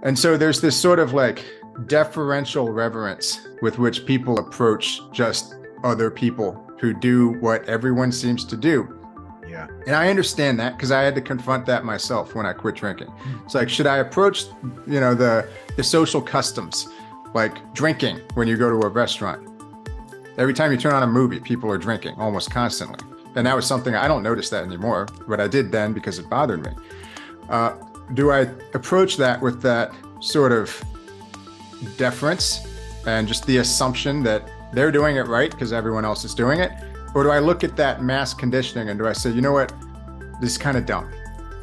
And so there's this sort of like deferential reverence with which people approach just other people who do what everyone seems to do. Yeah. And I understand that because I had to confront that myself when I quit drinking. It's like, should I approach, the social customs, like drinking when you go to a restaurant? Every time you turn on a movie, people are drinking almost constantly. And that was something, I don't notice that anymore, but I did then because it bothered me. Do I approach that with that sort of deference and just the assumption that they're doing it right because everyone else is doing it? Or do I look at that mass conditioning and do I say, you know what, this is kind of dumb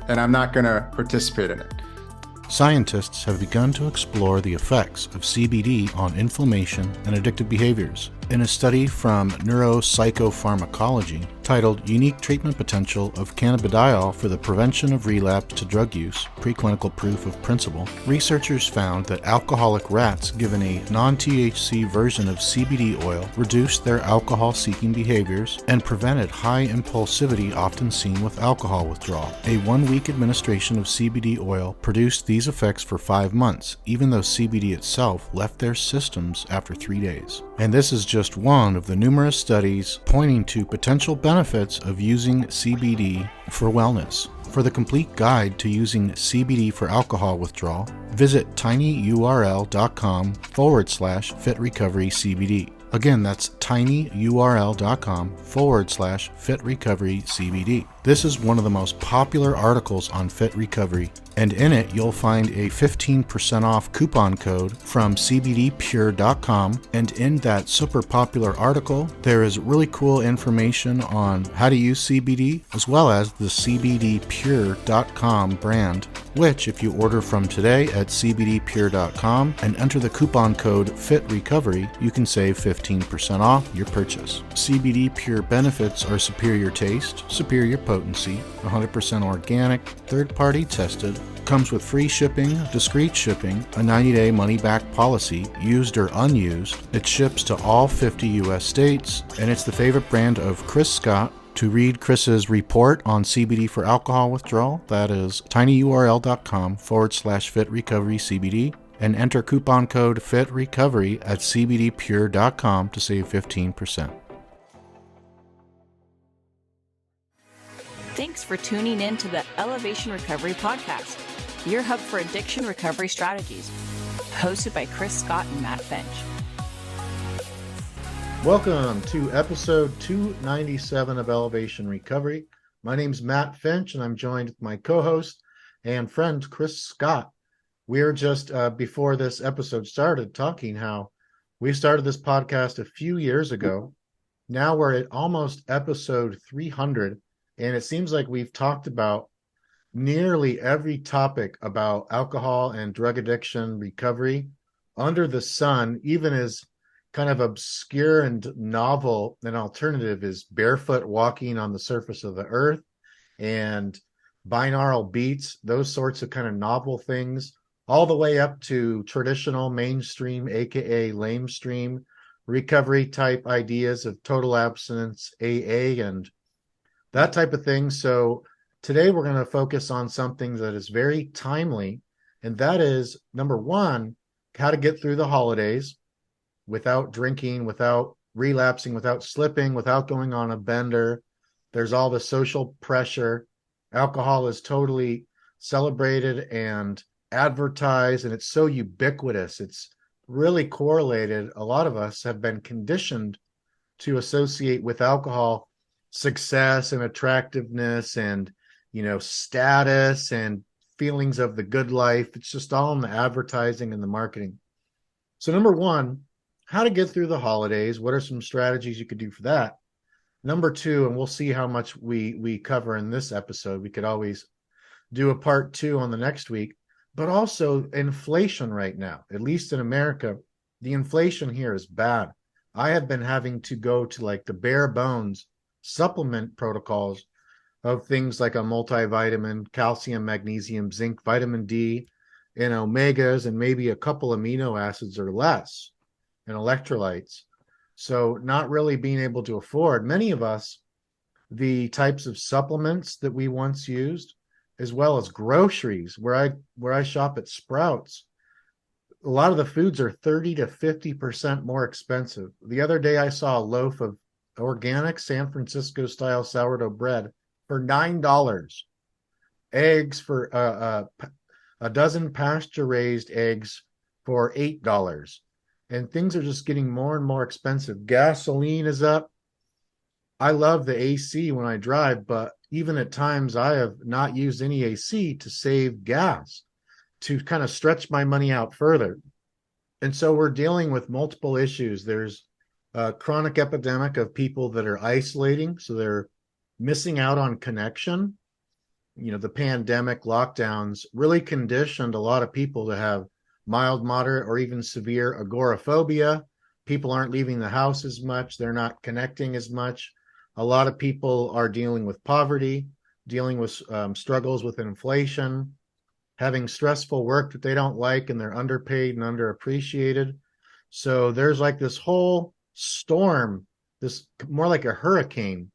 and I'm not going to participate in it? Scientists have begun to explore the effects of CBD on inflammation and addictive behaviors. In a study from neuropsychopharmacology titled Unique Treatment Potential of Cannabidiol for the Prevention of Relapse to Drug Use, Preclinical Proof of Principle, researchers found that alcoholic rats given a non-THC version of CBD oil reduced their alcohol-seeking behaviors and prevented high impulsivity often seen with alcohol withdrawal. A 1-week administration of CBD oil produced these effects for 5 months, even though CBD itself left their systems after 3 days. And this is just one of the numerous studies pointing to potential benefits of using CBD for wellness. For the complete guide to using CBD for alcohol withdrawal, visit tinyurl.com/fitrecoverycbd. Again, that's tinyurl.com/fitrecoverycbd. This is one of the most popular articles on Fit Recovery, and in it you'll find a 15% off coupon code from cbdpure.com, and in that super popular article there is really cool information on how to use CBD as well as the cbdpure.com brand, which if you order from today at cbdpure.com and enter the coupon code FITRECOVERY, you can save 15% off your purchase. CBD Pure benefits are superior taste, superior potency, 100% organic, third-party tested, comes with free shipping, discreet shipping, a 90-day money-back policy, used or unused. It ships to all 50 U.S. states, and it's the favorite brand of Chris Scott. To read Chris's report on CBD for alcohol withdrawal, that is tinyurl.com/fitrecoverycbd, and enter coupon code FITRECOVERY at cbdpure.com to save 15%. Thanks for tuning in to the Elevation Recovery Podcast, your hub for addiction recovery strategies, hosted by Chris Scott and Matt Finch. Welcome to episode 297 of Elevation Recovery. My name's Matt Finch, and I'm joined with my co-host and friend, Chris Scott. We're just, before this episode started, talking how we started this podcast a few years ago. Now we're at almost episode 300, and it seems like we've talked about nearly every topic about alcohol and drug addiction recovery under the sun, even as kind of obscure and novel an alternative is barefoot walking on the surface of the earth and binaural beats, those sorts of kind of novel things, all the way up to traditional mainstream, aka lamestream recovery type ideas of total abstinence, AA, and that type of thing. So today we're going to focus on something that is very timely, and that is, number one, how to get through the holidays without drinking, without relapsing, without slipping, without going on a bender. There's all the social pressure. Alcohol is totally celebrated and advertised, and it's so ubiquitous. It's really correlated. A lot of us have been conditioned to associate with alcohol success and attractiveness and, status and feelings of the good life. It's just all in the advertising and the marketing. So number one, how to get through the holidays. What are some strategies you could do for that? Number two, and we'll see how much we cover in this episode. We could always do a part two on the next week, but also inflation right now, at least in America, the inflation here is bad. I have been having to go to like the bare bones supplement protocols of things like a multivitamin, calcium, magnesium, zinc, vitamin D, and omegas, and maybe a couple amino acids or less, and electrolytes. So not really being able to afford, many of us, the types of supplements that we once used as well as groceries. Where I shop at Sprouts, a lot of the foods are 30 to 50% more expensive. The other day I saw a loaf of organic San Francisco style sourdough bread for $9. Eggs for a dozen pasture raised eggs for $8. And things are just getting more and more expensive. Gasoline is up. I love the AC when I drive, but even at times I have not used any AC to save gas, to kind of stretch my money out further. And so we're dealing with multiple issues. There's a chronic epidemic of people that are isolating, so they're missing out on connection. You know, the pandemic lockdowns really conditioned a lot of people to have mild, moderate, or even severe agoraphobia. People aren't leaving the house as much. They're not connecting as much. A lot of people are dealing with poverty, dealing with struggles with inflation, having stressful work that they don't like, and they're underpaid and underappreciated. So there's like this whole storm, this more like a hurricane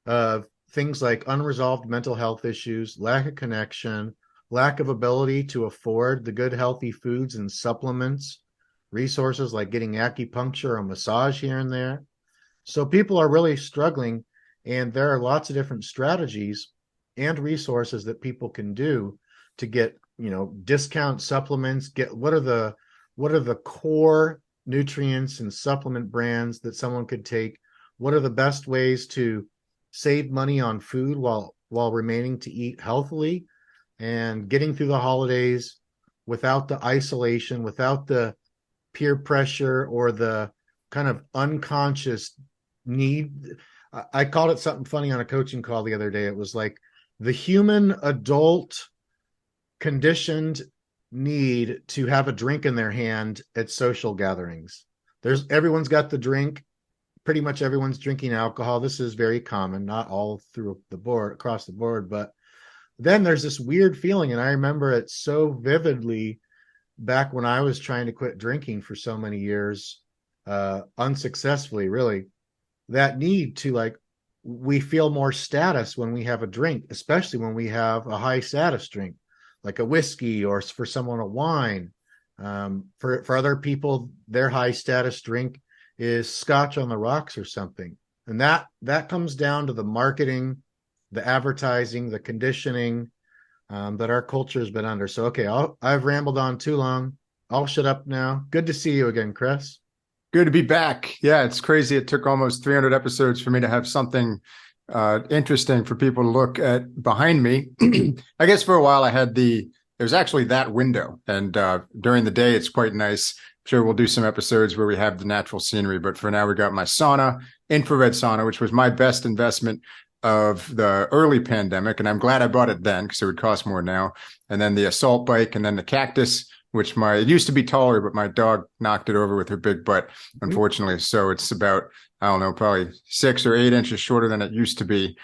of things like unresolved mental health issues, lack of connection, lack of ability to afford the good, healthy foods and supplements, resources like getting acupuncture or massage here and there. So people are really struggling, and there are lots of different strategies and resources that people can do to get, you know, discount supplements, get what are the core nutrients and supplement brands that someone could take, what are the best ways to save money on food while remaining to eat healthily and getting through the holidays without the isolation, without the peer pressure or the kind of unconscious need. I called it something funny on a coaching call the other day. It was like the human adult conditioned need to have a drink in their hand at social gatherings. Everyone's got the drink. Pretty much everyone's drinking alcohol. This is very common, not all through the board, across the board, but then there's this weird feeling, and I remember it so vividly back when I was trying to quit drinking for so many years, unsuccessfully, really. That need to, like, we feel more status when we have a drink, especially when we have a high status drink, like a whiskey, or for someone a wine. For other people, their high status drink is scotch on the rocks or something. And that comes down to the marketing, the advertising, the conditioning that our culture has been under. So, okay, I've rambled on too long. I'll shut up now. Good to see you again, Chris. Good to be back. Yeah, it's crazy. It took almost 300 episodes for me to have something interesting for people to look at behind me. I guess for a while I had there's actually that window, and during the day it's quite nice. I'm sure we'll do some episodes where we have the natural scenery, but for now we got my sauna, infrared sauna, which was my best investment of the early pandemic, and I'm glad I bought it then because it would cost more now. And then the assault bike, and then the cactus, which it used to be taller, but my dog knocked it over with her big butt, unfortunately. So it's about, I don't know, probably 6 or 8 inches shorter than it used to be.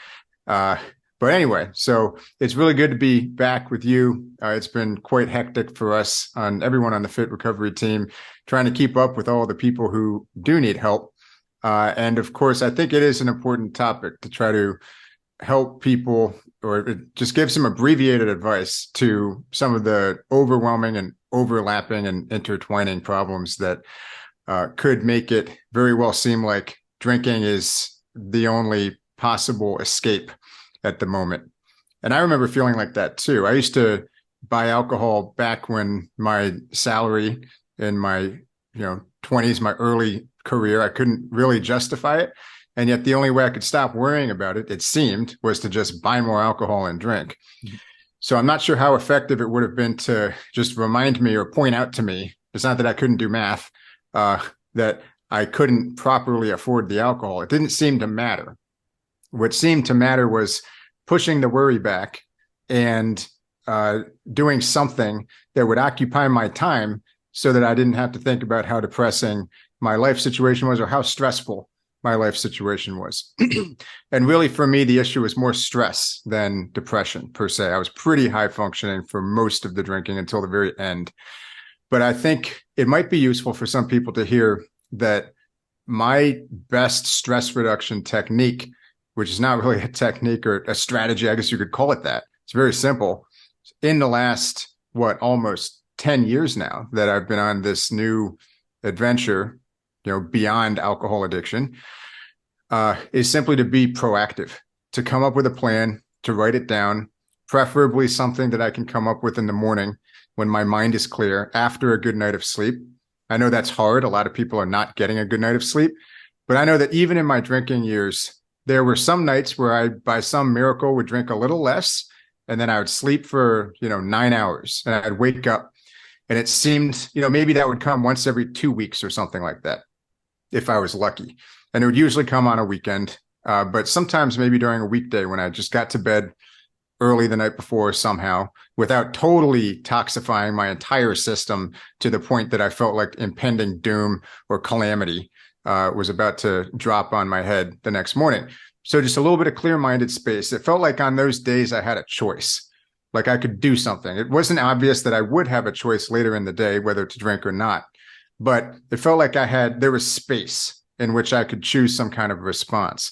But anyway, so it's really good to be back with you. It's been quite hectic for us, on everyone on the Fit Recovery team, trying to keep up with all the people who do need help. And of course, I think it is an important topic to try to help people, or just give some abbreviated advice to some of the overwhelming and overlapping and intertwining problems that could make it very well seem like drinking is the only possible escape at the moment. And I remember feeling like that too. I used to buy alcohol back when my salary in my 20s, my early career, I couldn't really justify it. And yet the only way I could stop worrying about it, it seemed, was to just buy more alcohol and drink. Mm-hmm. So I'm not sure how effective it would have been to just remind me or point out to me, it's not that I couldn't do math, that I couldn't properly afford the alcohol. It didn't seem to matter. What seemed to matter was pushing the worry back and doing something that would occupy my time so that I didn't have to think about how depressing my life situation was or how stressful my life situation was. And really, for me, the issue was more stress than depression per se. I was pretty high functioning for most of the drinking until the very end. But I think it might be useful for some people to hear that my best stress reduction technique, which is not really a technique or a strategy, I guess you could call it that, It's very simple. In the last, almost 10 years now that I've been on this new adventure, beyond alcohol addiction, is simply to be proactive, to come up with a plan, to write it down, preferably something that I can come up with in the morning when my mind is clear after a good night of sleep. I know that's hard. A lot of people are not getting a good night of sleep, but I know that even in my drinking years, there were some nights where I, by some miracle, would drink a little less, and then I would sleep for, 9 hours, and I'd wake up, and it seemed, maybe that would come once every 2 weeks or something like that, if I was lucky. And it would usually come on a weekend, but sometimes maybe during a weekday when I just got to bed early the night before somehow, without totally toxifying my entire system to the point that I felt like impending doom or calamity was about to drop on my head the next morning. So just a little bit of clear-minded space. It felt like on those days I had a choice, like I could do something. It wasn't obvious that I would have a choice later in the day, whether to drink or not, but it felt like there was space in which I could choose some kind of response.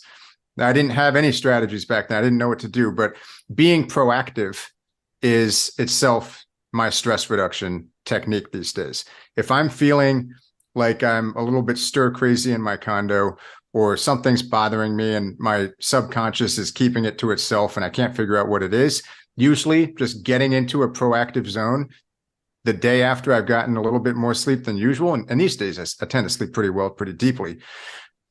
Now, I didn't have any strategies back then. I didn't know what to do, but being proactive is itself my stress reduction technique these days. If I'm feeling like I'm a little bit stir crazy in my condo, or something's bothering me and my subconscious is keeping it to itself and I can't figure out what it is, usually just getting into a proactive zone the day after I've gotten a little bit more sleep than usual, and these days I tend to sleep pretty well, pretty deeply,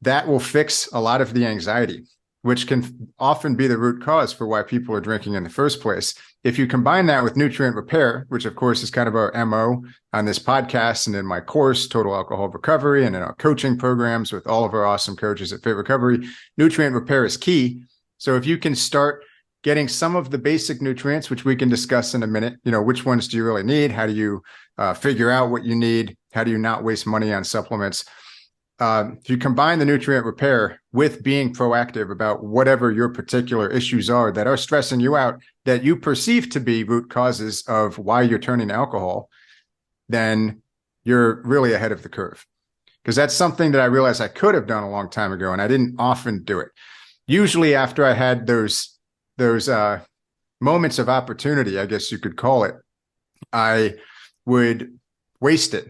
that will fix a lot of the anxiety, which can often be the root cause for why people are drinking in the first place. If you combine that with nutrient repair, which of course is kind of our MO on this podcast and in my course, Total Alcohol Recovery, and in our coaching programs with all of our awesome coaches at Fit Recovery, nutrient repair is key. So if you can start getting some of the basic nutrients, which we can discuss in a minute, which ones do you really need? How do you figure out what you need? How do you not waste money on supplements? If you combine the nutrient repair with being proactive about whatever your particular issues are that are stressing you out, that you perceive to be root causes of why you're turning to alcohol, then you're really ahead of the curve. Because that's something that I realized I could have done a long time ago, and I didn't often do it. Usually after I had those moments of opportunity, I guess you could call it, I would waste it.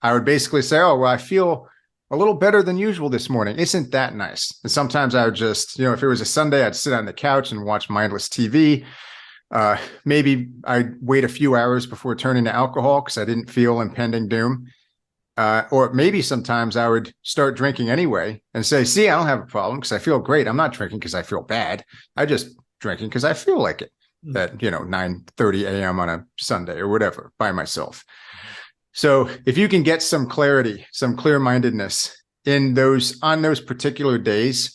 I would basically say, oh, well, I feel a little better than usual this morning. Isn't that nice? And sometimes I would just, if it was a Sunday, I'd sit on the couch and watch mindless TV. Maybe I'd wait a few hours before turning to alcohol because I didn't feel impending doom. Or maybe sometimes I would start drinking anyway and say, see, I don't have a problem because I feel great. I'm not drinking because I feel bad. I just drinking because I feel like it at, 9:30 a.m. on a Sunday or whatever by myself. So if you can get some clarity, some clear-mindedness on those particular days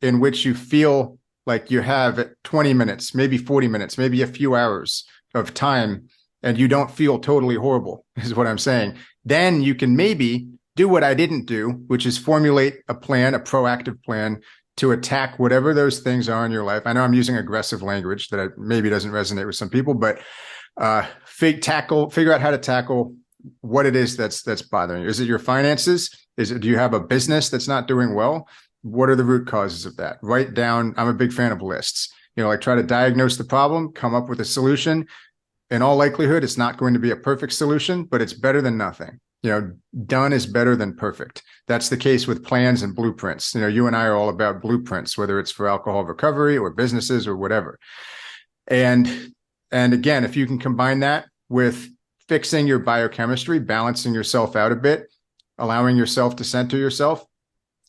in which you feel like you have 20 minutes, maybe 40 minutes, maybe a few hours of time, and you don't feel totally horrible, is what I'm saying, then you can maybe do what I didn't do, which is formulate a plan, a proactive plan to attack whatever those things are in your life. I know I'm using aggressive language that maybe doesn't resonate with some people, but figure out how to tackle what it is that's bothering you. Is it your finances? Do you have a business that's not doing well? What are the root causes of that? Write down. I'm a big fan of lists. Try to diagnose the problem, come up with a solution. In all likelihood, it's not going to be a perfect solution, but it's better than nothing. Done is better than perfect. That's the case with plans and blueprints. You and I are all about blueprints, whether it's for alcohol recovery or businesses or whatever. And again, if you can combine that with fixing your biochemistry, balancing yourself out a bit, allowing yourself to center yourself,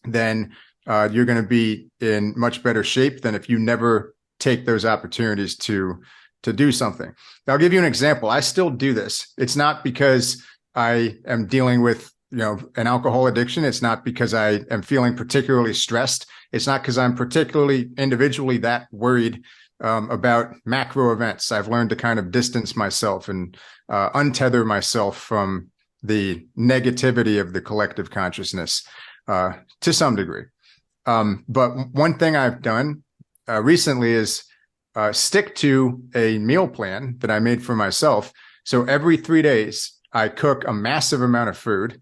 then you're going to be in much better shape than if you never take those opportunities to do something. Now, I'll give you an example. I still do this. It's not because I am dealing with, an alcohol addiction. It's not because I am feeling particularly stressed. It's not because I'm particularly individually that worried about macro events. I've learned to kind of distance myself and untether myself from the negativity of the collective consciousness to some degree. But one thing I've done recently is stick to a meal plan that I made for myself. So every 3 days, I cook a massive amount of food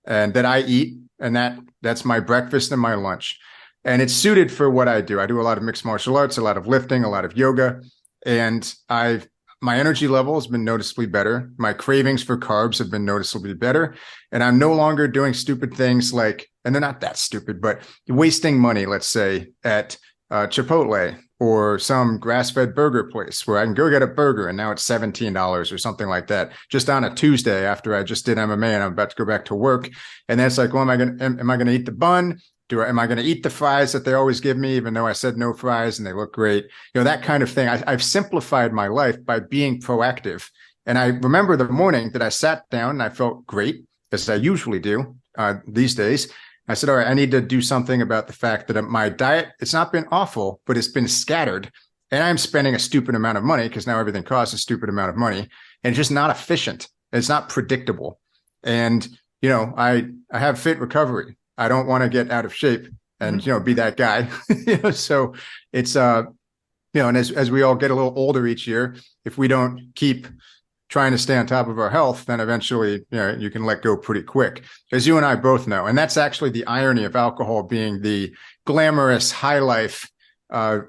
and that I eat, and that's my breakfast and my lunch. And it's suited for what I do. I do a lot of mixed martial arts, a lot of lifting, a lot of yoga. And my energy level has been noticeably better. My cravings for carbs have been noticeably better. And I'm no longer doing stupid things like, and they're not that stupid, but wasting money, let's say, at Chipotle or some grass-fed burger place where I can go get a burger and now it's $17 or something like that, just on a Tuesday after I just did MMA and I'm about to go back to work. And then it's like, well, am I going to eat the bun? Am I going to eat the fries that they always give me, even though I said no fries and they look great? That kind of thing. I've simplified my life by being proactive. And I remember the morning that I sat down and I felt great, as I usually do these days. I said, all right, I need to do something about the fact that my diet, it's not been awful, but it's been scattered. And I'm spending a stupid amount of money because now everything costs a stupid amount of money. And it's just not efficient. It's not predictable. And, I have fit recovery. I don't want to get out of shape and, be that guy. So it's, and as we all get a little older each year, if we don't keep trying to stay on top of our health, then eventually, you can let go pretty quick, as you and I both know. And that's actually the irony of alcohol being the glamorous high life,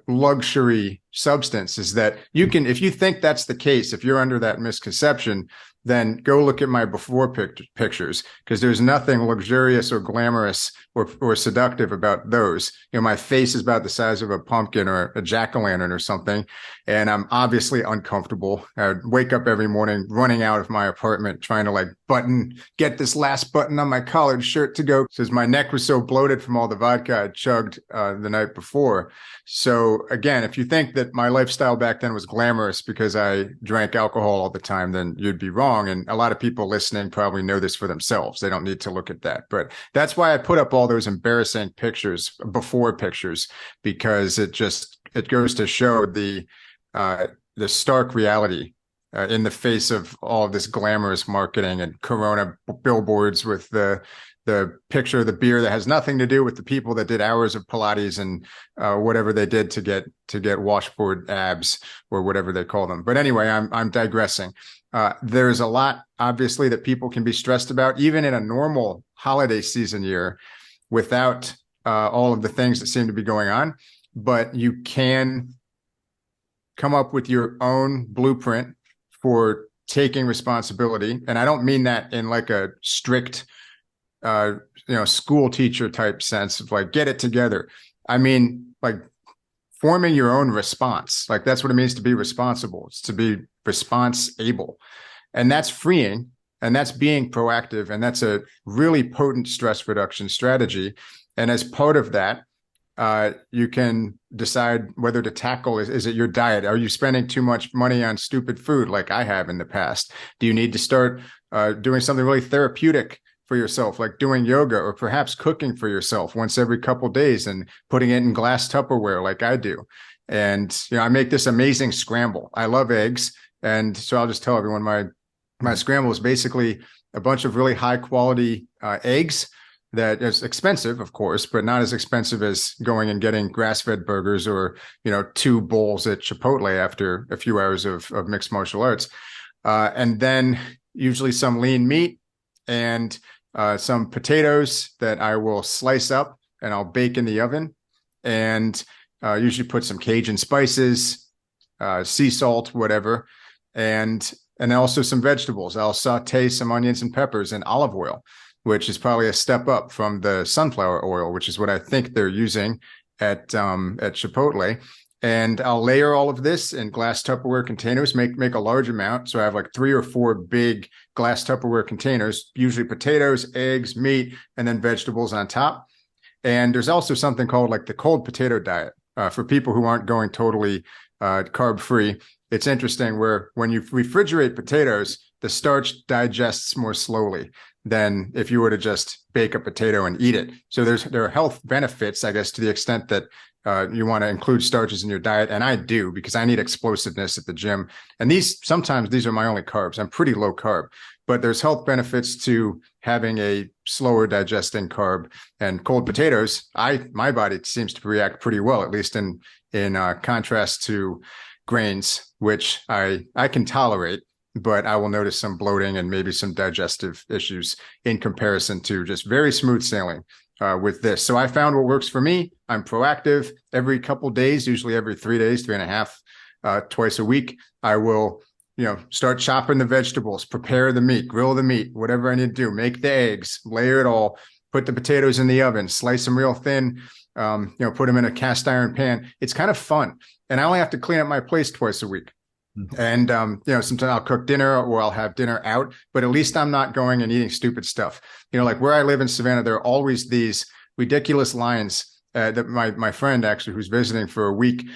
luxury substance, is that if you think that's the case, if you're under that misconception, then go look at my before pictures, because there's nothing luxurious or glamorous or seductive about those. My face is about the size of a pumpkin or a jack-o'-lantern or something, and I'm obviously uncomfortable. I wake up every morning running out of my apartment trying to get this last button on my collared shirt to go, because my neck was so bloated from all the vodka I chugged the night before. So again, if you think that my lifestyle back then was glamorous because I drank alcohol all the time, then you'd be wrong. And a lot of people listening probably know this for themselves. They don't need to look at that. But that's why I put up all those embarrassing before pictures, because it goes to show the stark reality in the face of all of this glamorous marketing and Corona billboards with the picture of the beer that has nothing to do with the people that did hours of Pilates and whatever they did to get washboard abs or whatever they call them. But anyway, I'm digressing. There's a lot, obviously, that people can be stressed about, even in a normal holiday season year, without all of the things that seem to be going on. But you can come up with your own blueprint for taking responsibility. And I don't mean that in like a strict school teacher type sense of get it together. I mean, forming your own response. That's what it means to be responsible. It's to be response-able. And that's freeing, and that's being proactive, and that's a really potent stress reduction strategy. And as part of that, you can decide whether to tackle, is it your diet? Are you spending too much money on stupid food like I have in the past? Do you need to start doing something really therapeutic for yourself, like doing yoga, or perhaps cooking for yourself once every couple of days and putting it in glass Tupperware like I do? And, I make this amazing scramble. I love eggs. And so I'll just tell everyone my scramble is basically a bunch of really high quality eggs that is expensive, of course, but not as expensive as going and getting grass-fed burgers or, 2 bowls at Chipotle after a few hours of mixed martial arts. And then usually some lean meat and some potatoes that I will slice up and I'll bake in the oven, and usually put some Cajun spices, sea salt, whatever, and also some vegetables. I'll saute some onions and peppers in olive oil, which is probably a step up from the sunflower oil, which is what I think they're using at Chipotle. And I'll layer all of this in glass Tupperware containers, make a large amount. So I have 3 or 4 big glass Tupperware containers, usually potatoes, eggs, meat, and then vegetables on top. And there's also something called the cold potato diet for people who aren't going totally carb free. It's interesting where when you refrigerate potatoes, the starch digests more slowly than if you were to just bake a potato and eat it. So there are health benefits, I guess, to the extent that you want to include starches in your diet. And I do, because I need explosiveness at the gym. And sometimes these are my only carbs. I'm pretty low carb, but there's health benefits to having a slower digesting carb. And cold potatoes, my body seems to react pretty well, at least in contrast to grains, which I can tolerate, but I will notice some bloating and maybe some digestive issues in comparison to just very smooth sailing with this. So I found what works for me. I'm proactive every couple days, usually every 3 days, 3.5. twice a week. I will, start chopping the vegetables, prepare the meat, grill the meat, whatever I need to do, make the eggs, layer it all, put the potatoes in the oven, slice them real thin, put them in a cast iron pan. It's kind of fun. And I only have to clean up my place twice a week. And, sometimes I'll cook dinner or I'll have dinner out, but at least I'm not going and eating stupid stuff. Like where I live in Savannah, there are always these ridiculous lines that my friend actually, who's visiting for a week,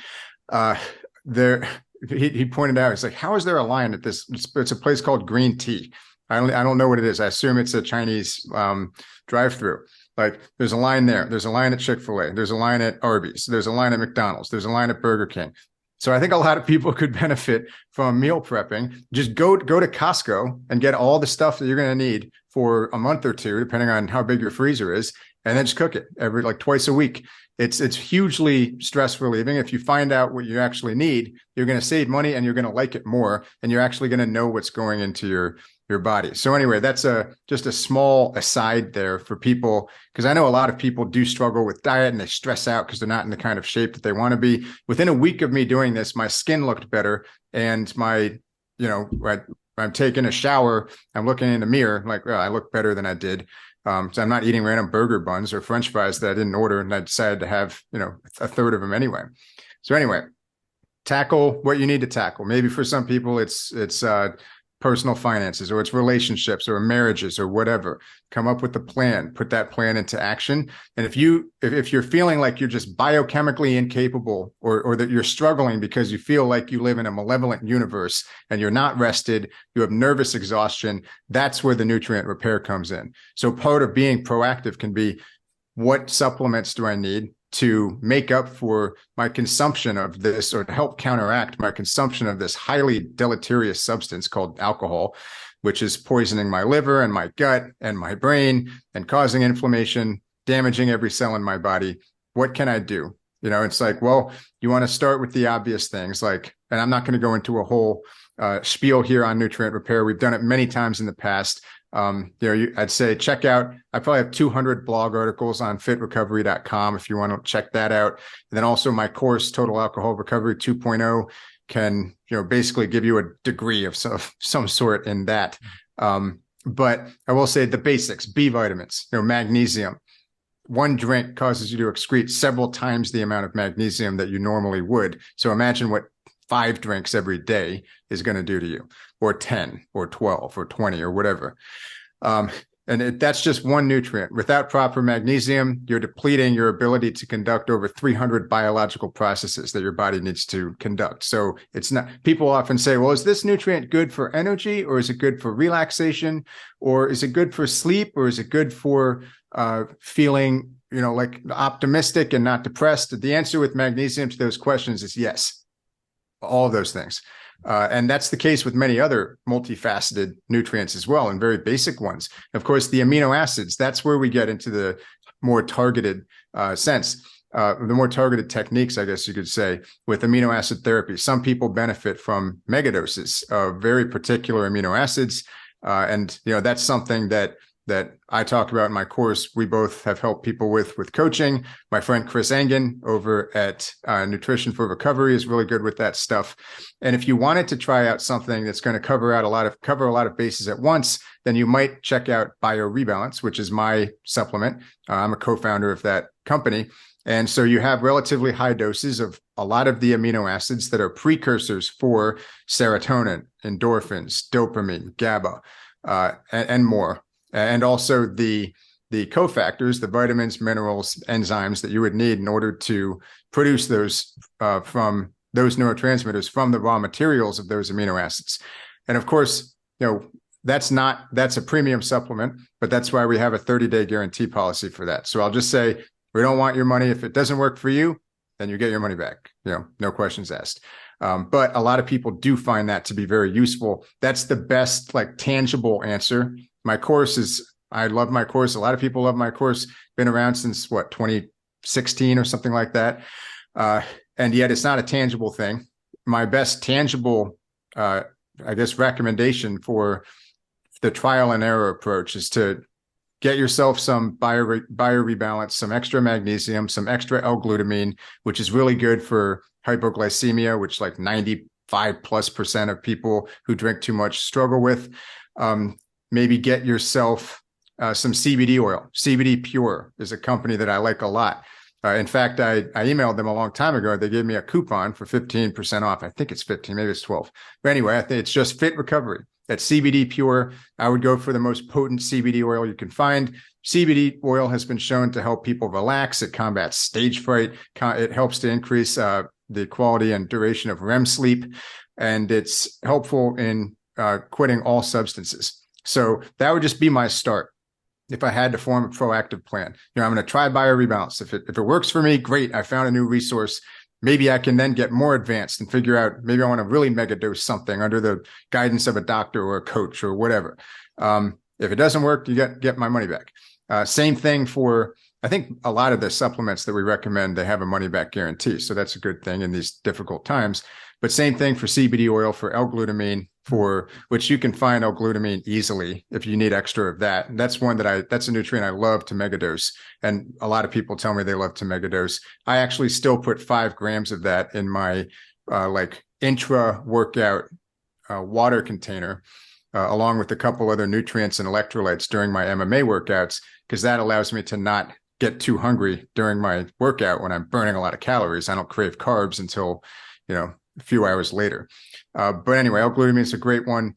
he pointed out, it's like, how is there a line at this? It's a place called Green Tea. I don't know what it is. I assume it's a Chinese drive-through. Like there's a line there. There's a line at Chick-fil-A. There's a line at Arby's. There's a line at McDonald's. There's a line at Burger King. So I think a lot of people could benefit from meal prepping. Just go to Costco and get all the stuff that you're going to need for a month or two, depending on how big your freezer is, and then just cook it twice a week. It's hugely stress relieving. If you find out what you actually need, you're going to save money and you're going to like it more, and you're actually going to know what's going into your body. So anyway, that's just a small aside there for people, because I know a lot of people do struggle with diet and they stress out because they're not in the kind of shape that they want to be. Within a week of me doing this, my skin looked better, and I'm taking a shower, I'm looking in the mirror, I'm like, oh, I look better than I did. So I'm not eating random burger buns or French fries that I didn't order, and I decided to have, a third of them anyway. So anyway, tackle what you need to tackle. Maybe for some people, it's personal finances, or it's relationships or marriages or whatever. Come up with a plan, put that plan into action. And if you're feeling like you're just biochemically incapable, or that you're struggling because you feel like you live in a malevolent universe and you're not rested, you have nervous exhaustion, that's where the nutrient repair comes in. So part of being proactive can be, what supplements do I need to make up for my consumption of this, or to help counteract my consumption of this highly deleterious substance called alcohol, which is poisoning my liver and my gut and my brain and causing inflammation, damaging every cell in my body. What can I do? It's like, well, you want to start with the obvious things, and I'm not going to go into a whole spiel here on nutrient repair. We've done it many times in the past. I'd say check out, I probably have 200 blog articles on fitrecovery.com if you want to check that out. And then also my course, Total Alcohol Recovery 2.0, can, basically give you a degree of some sort in that. But I will say the basics: B vitamins, magnesium. One drink causes you to excrete several times the amount of magnesium that you normally would. So imagine what 5 drinks every day is going to do to you, or 10 or 12 or 20 or whatever. That's just one nutrient. Without proper magnesium, you're depleting your ability to conduct over 300 biological processes that your body needs to conduct. So it's not, people often say, well, is this nutrient good for energy, or is it good for relaxation, or is it good for sleep, or is it good for feeling, like optimistic and not depressed? The answer with magnesium to those questions is yes. All of those things. And that's the case with many other multifaceted nutrients as well, and very basic ones. Of course, the amino acids, that's where we get into the more targeted sense, the more targeted techniques, I guess you could say, with amino acid therapy. Some people benefit from megadoses of very particular amino acids. And that's something that I talk about in my course. We both have helped people with coaching. My friend Chris Engen over at Nutrition for Recovery is really good with that stuff. And if you wanted to try out something that's going to cover a lot of bases at once, then you might check out BioRebalance, which is my supplement. I'm a co-founder of that company. And so you have relatively high doses of a lot of the amino acids that are precursors for serotonin, endorphins, dopamine, GABA, and more. And also the cofactors, the vitamins, minerals, enzymes that you would need in order to produce those from those neurotransmitters from the raw materials of those amino acids. And of course, that's a premium supplement, but that's why we have a 30-day guarantee policy for that. So I'll just say, we don't want your money. If it doesn't work for you, then you get your money back. No questions asked. But a lot of people do find that to be very useful. That's the best, tangible answer. My course I love my course. A lot of people love my course. Been around since 2016 or something like that. And yet it's not a tangible thing. My best tangible, recommendation for the trial and error approach is to get yourself some biorebalance, some extra magnesium, some extra L-glutamine, which is really good for hypoglycemia, which like 95+% of people who drink too much struggle with. Maybe get yourself some CBD oil. CBD Pure is a company that I like a lot. In fact, I emailed them a long time ago. They gave me a coupon for 15% off. I think it's 15, maybe it's 12. But anyway, I think it's just Fit Recovery. At CBD Pure, I would go for the most potent CBD oil you can find. CBD oil has been shown to help people relax. It combats stage fright. It helps to increase the quality and duration of REM sleep. And it's helpful in quitting all substances. So that would just be my start. If I had to form a proactive plan, I'm going to try biorebalance. If it works for me, great. I found a new resource. Maybe I can then get more advanced and figure out, maybe I want to really mega dose something under the guidance of a doctor or a coach or whatever. If it doesn't work, you get my money back. Same thing for, I think a lot of the supplements that we recommend, they have a money back guarantee. So that's a good thing in these difficult times. But same thing for CBD oil, for L-glutamine, for which you can find L-glutamine easily if you need extra of that. And that's that's a nutrient I love to megadose. And a lot of people tell me they love to megadose. I actually still put 5 grams of that in my intra workout water container, along with a couple other nutrients and electrolytes during my MMA workouts, because that allows me to not get too hungry during my workout when I'm burning a lot of calories. I don't crave carbs until, a few hours later. But anyway, L-glutamine is a great one.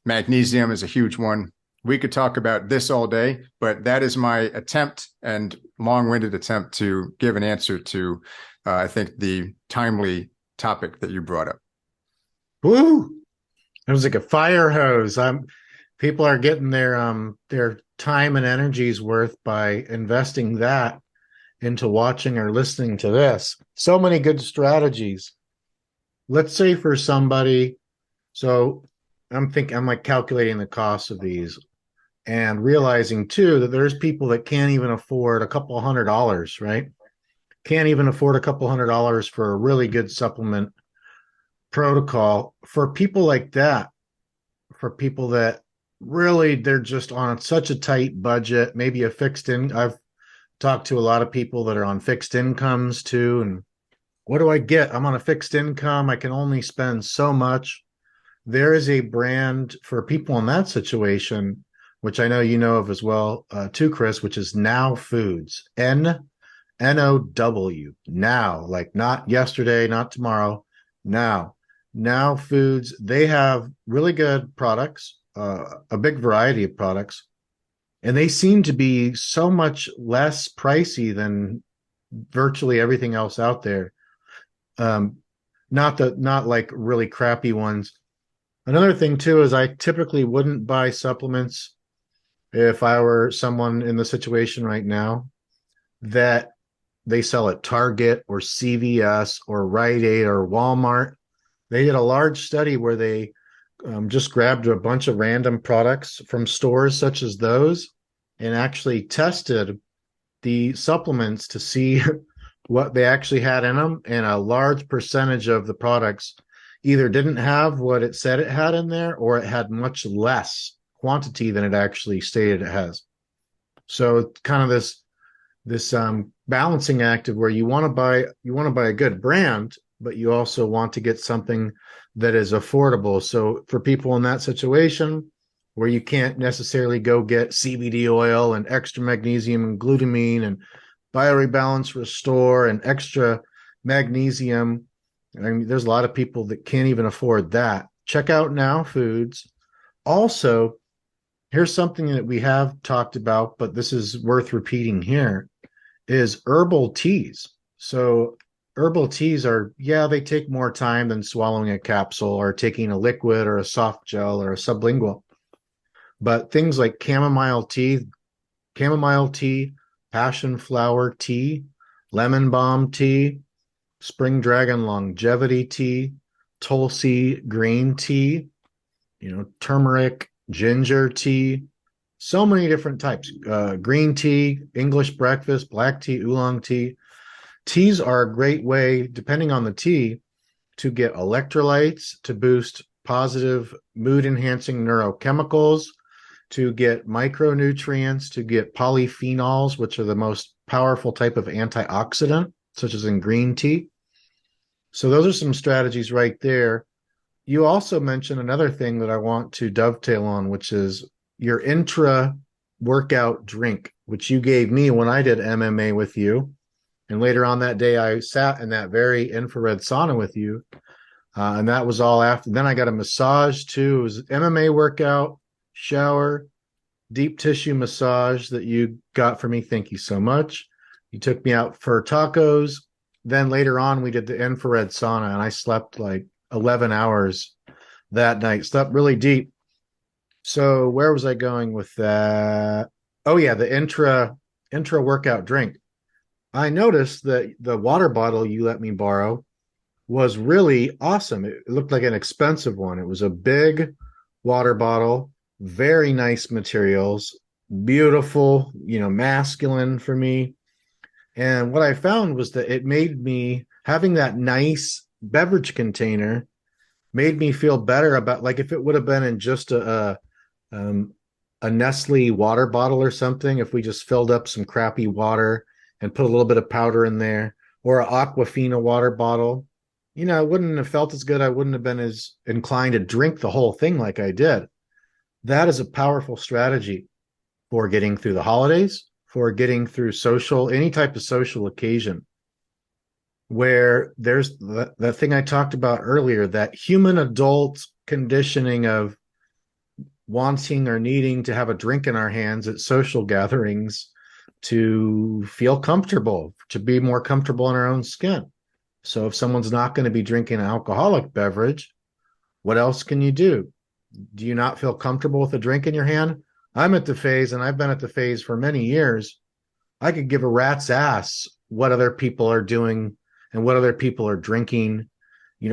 Magnesium is a huge one. We could talk about this all day, but that is my attempt and long-winded attempt to give an answer to, I think, the timely topic that you brought up. Woo! It was like a fire hose. People are getting their time and energies worth by investing that into watching or listening to this. So many good strategies. Let's say for somebody, so I'm like calculating the cost of these and realizing too that there's people that can't even afford a couple $100, right? Can't even afford a couple $100 for a really good supplement protocol. For people like that, for people that really, they're just on such a tight budget, maybe a fixed in. I've talked to a lot of people that are on fixed incomes too, and what do I get? I'm on a fixed income. I can only spend so much. There is a brand for people in that situation, which I know you know of as well, too, Chris, which is Now Foods. N-O-W. Now, like not yesterday, not tomorrow. Now Foods. They have really good products, a big variety of products, and they seem to be so much less pricey than virtually everything else out there. Not like really crappy ones. Another thing too is I typically wouldn't buy supplements if I were someone in the situation right now that they sell at Target or CVS or Rite Aid or Walmart. They did a large study where they just grabbed a bunch of random products from stores such as those and actually tested the supplements to see what they actually had in them, and a large percentage of the products either didn't have what it said it had in there, or it had much less quantity than it actually stated it has. So it's kind of this balancing act of where you want to buy a good brand, but you also want to get something that is affordable. So for people in that situation where you can't necessarily go get CBD oil and extra magnesium and glutamine and biorebalance restore and extra magnesium, I mean, there's a lot of people that can't even afford that. Check out Now Foods. Also, here's something that we have talked about, but this is worth repeating here, is herbal teas. So herbal teas they take more time than swallowing a capsule or taking a liquid or a soft gel or a sublingual. But things like chamomile tea, passion flower tea, lemon balm tea, spring dragon longevity tea, tulsi green tea, turmeric, ginger tea, so many different types, green tea, English breakfast, black tea, oolong tea. Teas are a great way, depending on the tea, to get electrolytes, to boost positive mood enhancing neurochemicals, to get micronutrients, to get polyphenols, which are the most powerful type of antioxidant, such as in green tea. So those are some strategies right there. You also mentioned another thing that I want to dovetail on, which is your intra-workout drink, which you gave me when I did MMA with you. And later on that day, I sat in that very infrared sauna with you. And that was all after. Then I got a massage too. It was MMA workout, shower, deep tissue massage that you got for me. Thank you so much. You took me out for tacos. Then later on, we did the infrared sauna, and I slept like 11 hours that night. Slept really deep. So where was I going with that? Oh yeah, the intra workout drink. I noticed that the water bottle you let me borrow was really awesome. It looked like an expensive one. It was a big water bottle, very nice materials, beautiful, masculine for me. And what I found was that it made me, having that nice beverage container made me feel better about, like, if it would have been in just a Nestle water bottle or something, if we just filled up some crappy water and put a little bit of powder in there, or an Aquafina water bottle, I wouldn't have felt as good. I wouldn't have been as inclined to drink the whole thing like I did. That is a powerful strategy for getting through the holidays, for getting through any type of social occasion, where there's that thing I talked about earlier, that human adult conditioning of wanting or needing to have a drink in our hands at social gatherings to feel comfortable, to be more comfortable in our own skin. So if someone's not going to be drinking an alcoholic beverage, what else can you do? Do you not feel comfortable with a drink in your hand? I'm at the phase, and I've been at the phase for many years, I could give a rat's ass what other people are doing and what other people are drinking.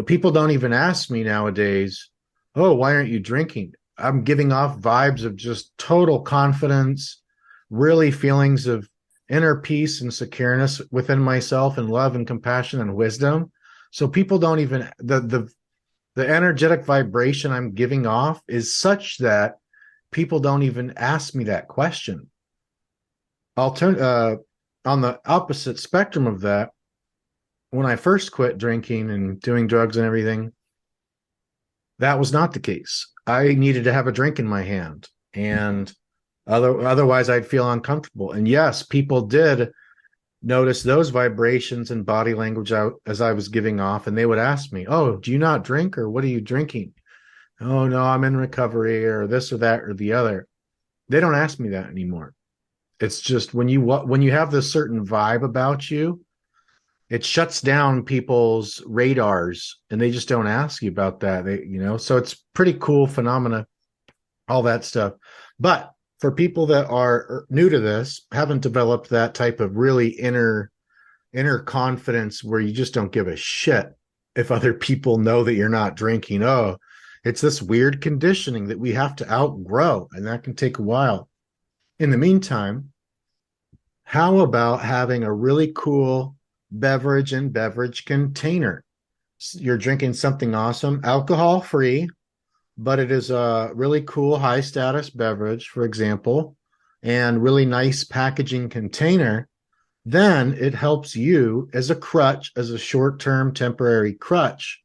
People don't even ask me nowadays, oh, why aren't you drinking? I'm giving off vibes of just total confidence, really feelings of inner peace and secureness within myself, and love and compassion and wisdom. So people don't even, the energetic vibration I'm giving off is such that people don't even ask me that question. On the opposite spectrum of that, when I first quit drinking and doing drugs and everything, that was not the case. I needed to have a drink in my hand, and otherwise I'd feel uncomfortable. And yes, people did notice those vibrations and body language as I was giving off, and they would ask me, oh, do you not drink, or what are you drinking? Oh, no, I'm in recovery, or this or that or the other. They don't ask me that anymore. It's just when you have this certain vibe about you, it shuts down people's radars, and they just don't ask you about that. So it's pretty cool phenomena, all that stuff. But for people that are new to this, haven't developed that type of really inner confidence where you just don't give a shit if other people know that you're not drinking. Oh, it's this weird conditioning that we have to outgrow, and that can take a while. In the meantime, how about having a really cool beverage container? You're drinking something awesome, alcohol free, but it is a really cool high status beverage, for example, and really nice packaging container. Then it helps you as a crutch, as a short-term temporary crutch,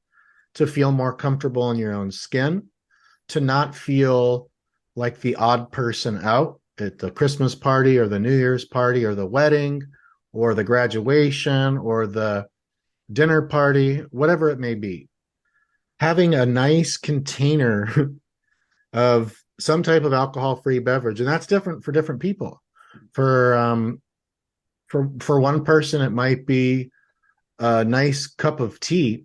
to feel more comfortable in your own skin, to not feel like the odd person out at the Christmas party or the New Year's party or the wedding or the graduation or the dinner party, whatever it may be. Having a nice container of some type of alcohol-free beverage, and that's different for different people. For one person, it might be a nice cup of tea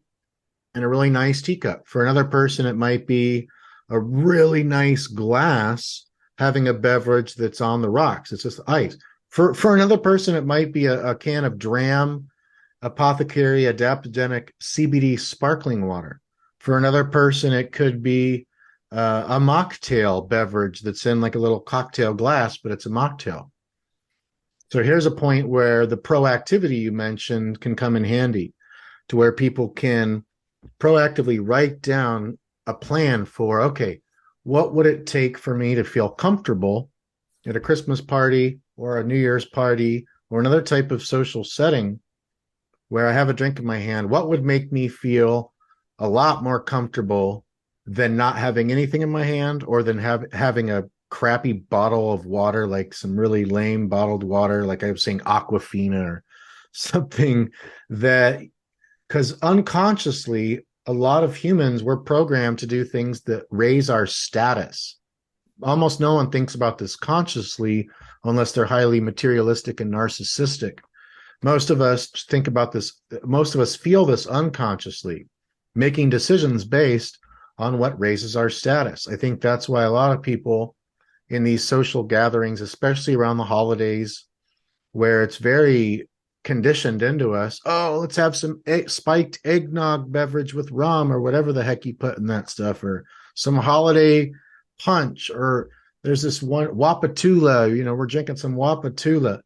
and a really nice teacup. For another person, it might be a really nice glass having a beverage that's on the rocks. It's just ice. For another person, it might be a can of Dram Apothecary Adaptogenic CBD sparkling water. For another person, it could be a mocktail beverage that's in like a little cocktail glass, but it's a mocktail. So here's a point where the proactivity you mentioned can come in handy, to where people can proactively write down a plan for, okay, what would it take for me to feel comfortable at a Christmas party or a New Year's party or another type of social setting where I have a drink in my hand? What would make me feel a lot more comfortable than not having anything in my hand, or than having a crappy bottle of water, like some really lame bottled water, like I was saying Aquafina or something that, because unconsciously, a lot of humans were programmed to do things that raise our status. Almost no one thinks about this consciously unless they're highly materialistic and narcissistic. Most of us think about this, most of us feel this unconsciously, making decisions based on what raises our status. I think that's why a lot of people in these social gatherings, especially around the holidays, where it's very conditioned into us, oh, let's have some spiked eggnog beverage with rum or whatever the heck you put in that stuff, or some holiday punch, or there's this one Wapatula, we're drinking some Wapatula.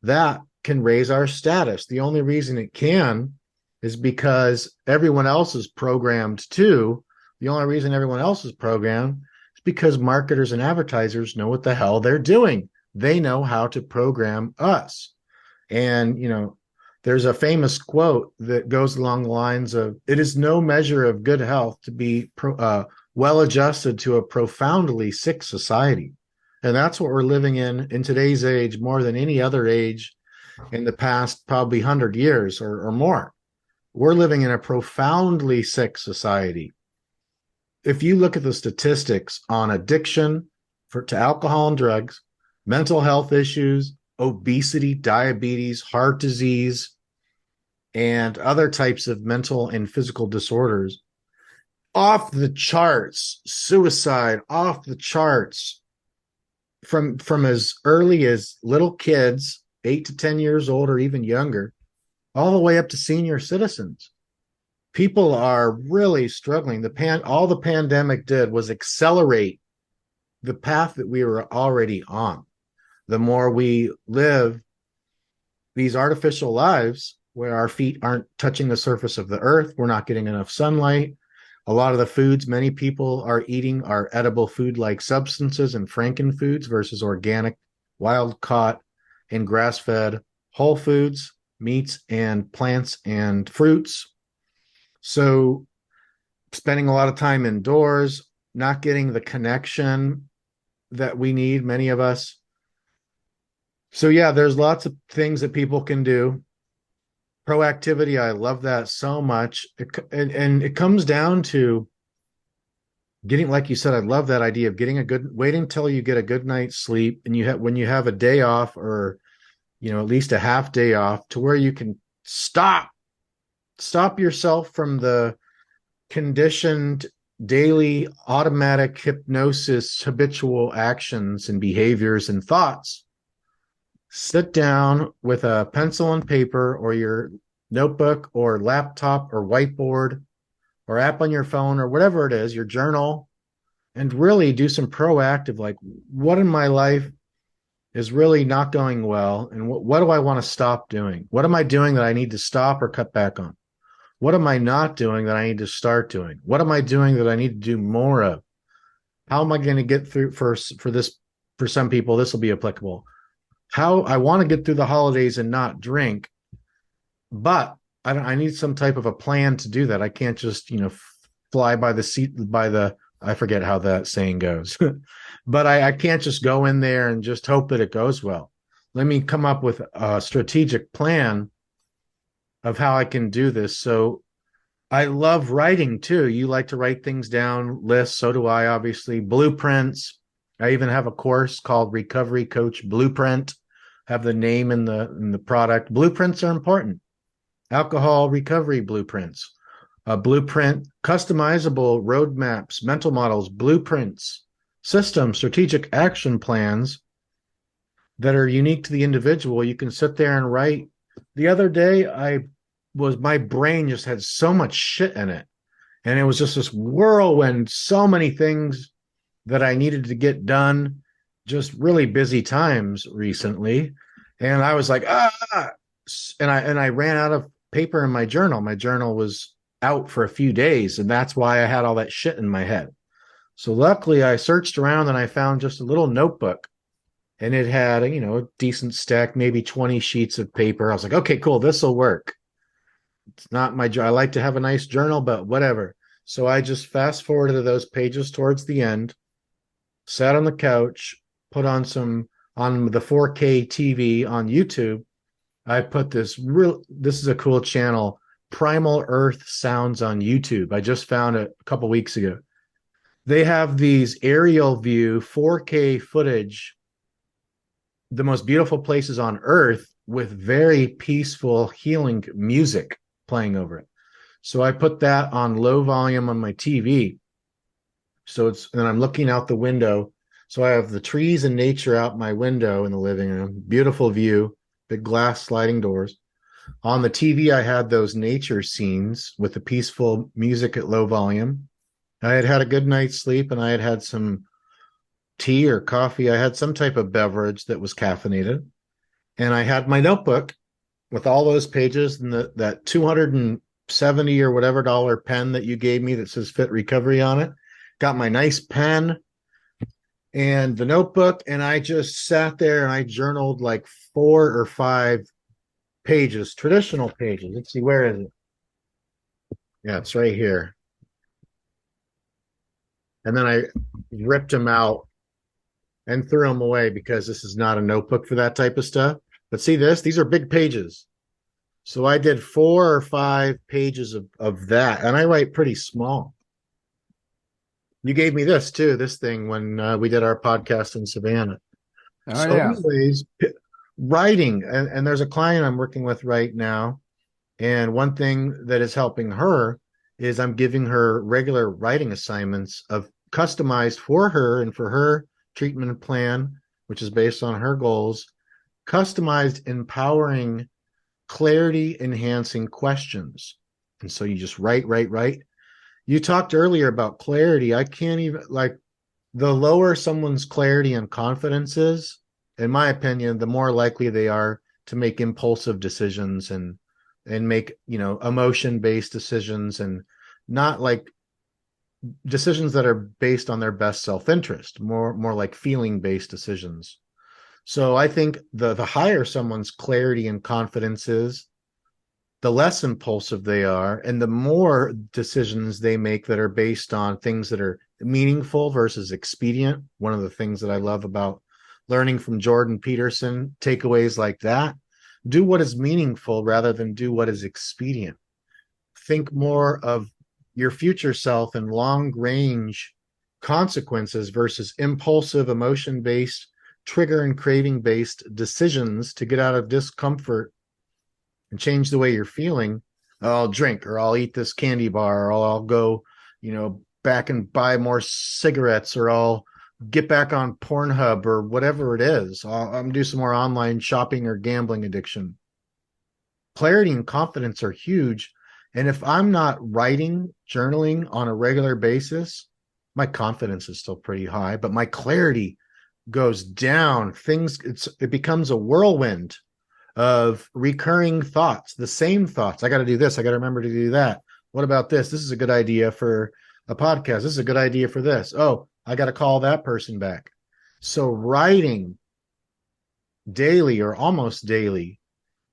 That can raise our status. The only reason it can is because everyone else is programmed too. The only reason everyone else is programmed is because marketers and advertisers know what the hell they're doing. They know how to program us. And, there's a famous quote that goes along the lines of, it is no measure of good health to be well adjusted to a profoundly sick society. And that's what we're living in today's age, more than any other age in the past probably 100 years or more. We're living in a profoundly sick society. If you look at the statistics on addiction to alcohol and drugs, mental health issues, obesity, diabetes, heart disease, and other types of mental and physical disorders, off the charts. Suicide, off the charts. From as early as little kids, 8 to 10 years old or even younger, all the way up to senior citizens. People are really struggling. All the pandemic did was accelerate the path that we were already on. The more we live these artificial lives where our feet aren't touching the surface of the earth, we're not getting enough sunlight. A lot of the foods many people are eating are edible food-like substances and frankenfoods versus organic, wild-caught, and grass-fed whole foods, meats and plants and fruits. So spending a lot of time indoors, not getting the connection that we need, many of us. So yeah, there's lots of things that people can do. Proactivity, I love that so much. And it comes down to getting, like you said, I love that idea of waiting until you get a good night's sleep, and when you have a day off, or at least a half day off, to where you can stop yourself from the conditioned daily automatic hypnosis, habitual actions and behaviors and thoughts. Sit down with a pencil and paper, or your notebook or laptop or whiteboard or app on your phone or whatever it is, your journal, and really do some proactive, like, what in my life is really not going well, and what do I want to stop doing? What am I doing that I need to stop or cut back on? What am I not doing that I need to start doing? What am I doing that I need to do more of? How am I going to get through for this? For some people, this will be applicable. How I want to get through the holidays and not drink, but I need some type of a plan to do that. I can't just, fly by the seat, I forget how that saying goes, but I can't just go in there and just hope that it goes well. Let me come up with a strategic plan of how I can do this. So I love writing too. You like to write things down, lists. So do I, obviously. Blueprints. I even have a course called Recovery Coach Blueprint. Have the name in the product. Blueprints are important. Alcohol recovery blueprints. Blueprint, customizable roadmaps, mental models, blueprints, systems, strategic action plans that are unique to the individual. You can sit there and write. The other day, my brain just had so much shit in it. And it was just this whirlwind, so many things that I needed to get done, just really busy times recently. And I was like, and I ran out of paper in my journal. My journal was out for a few days, and that's why I had all that shit in my head. So luckily I searched around and I found just a little notebook, and it had, a decent stack, maybe 20 sheets of paper. I was like, okay, cool, this will work. It's not my job. I like to have a nice journal, but whatever. So I just fast forwarded to those pages towards the end, sat on the couch, put on the 4K TV on YouTube. I put this is a cool channel, Primal Earth Sounds on YouTube. I just found it a couple weeks ago. They have these aerial view 4K footage, the most beautiful places on earth, with very peaceful healing music playing over it. So I put that on low volume on my TV. And I'm looking out the window. So I have the trees and nature out my window in the living room, beautiful view, big glass sliding doors. On the TV, I had those nature scenes with the peaceful music at low volume. I had had a good night's sleep, and I had had some tea or coffee. I had some type of beverage that was caffeinated. And I had my notebook with all those pages and that $270 or whatever dollar pen that you gave me that says Fit Recovery on it. Got my nice pen and the notebook, and I just sat there and I journaled like 4 or 5 pages, traditional pages. Let's see, where is it? Yeah, it's right here. And then I ripped them out and threw them away because this is not a notebook for that type of stuff. But see this? These are big pages. So I did 4 or 5 pages of that, and I write pretty small. You gave me this too, this thing, when we did our podcast in Savannah. Oh, yeah. Anyways, writing, and there's a client I'm working with right now, and one thing that is helping her is I'm giving her regular writing assignments of customized for her and for her treatment plan, which is based on her goals, customized, empowering, clarity enhancing questions. And so you just write. You talked earlier about clarity. I can't even, like, the lower someone's clarity and confidence is, in my opinion, the more likely they are to make impulsive decisions and make, emotion-based decisions, and not like decisions that are based on their best self-interest, more like feeling-based decisions. So I think the higher someone's clarity and confidence is, the less impulsive they are, and the more decisions they make that are based on things that are meaningful versus expedient. One of the things that I love about learning from Jordan Peterson, takeaways like that: do what is meaningful rather than do what is expedient. Think more of your future self and long range consequences versus impulsive, emotion-based, trigger and craving based decisions to get out of discomfort and change the way you're feeling. I'll drink, or I'll eat this candy bar, or I'll go, back and buy more cigarettes, or I'll get back on Pornhub, or whatever it is. I'm do some more online shopping or gambling addiction. Clarity and confidence are huge. And if I'm not writing, journaling on a regular basis, my confidence is still pretty high, but my clarity goes down. It becomes a whirlwind of recurring thoughts, the same thoughts. I got to do this. I got to remember to do that. What about this? This is a good idea for a podcast. This is a good idea for this. Oh, I got to call that person back. So writing daily or almost daily